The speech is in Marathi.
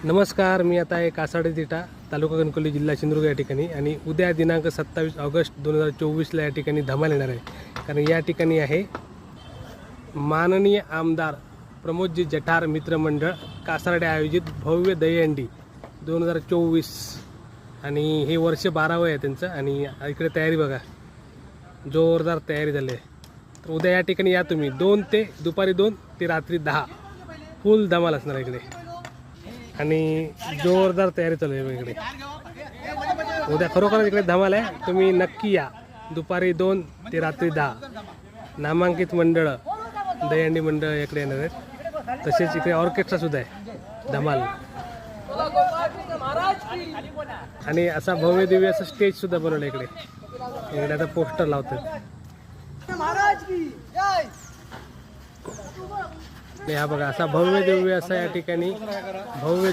नमस्कार, मी आता आहे कासाडे तिटा, तालुका कणकवली, जिल्हा सिंधुदुर्ग या ठिकाणी. आणि उद्या दिनांक 27 ऑगस्ट 2024ला या ठिकाणी धमाल येणार आहे. कारण या ठिकाणी आहे माननीय आमदार प्रमोदजी जठार मित्रमंडळ कासारडे आयोजित भव्य दहीहंडी 2024. आणि हे वर्ष 12वं आहे त्यांचं. आणि इकडे तयारी बघा, जोरदार तयारी झाली आहे. तर उद्या या ठिकाणी या तुम्ही. दुपारी 2 ते रात्री 10 फुल धमाल असणार इकडे. आणि जोरदार तयारी चालू आहे इकडे. उद्या खरोखरच इकडे धमाल आहे. तुम्ही नक्की या. दुपारी 2 ते रात्री 10 नामांकित मंडळ, दहीहंडी मंडळ इकडे येणार आहेत. तसेच इकडे ऑर्केस्ट्रा सुद्धा आहे. धमाल. आणि असा भव्य दिव्य असं स्टेज सुद्धा बनवलं इकडे. इकडे आता पोस्टर लावतात. हा बघा, असा भव्य दिव्य असा या ठिकाणी भव्य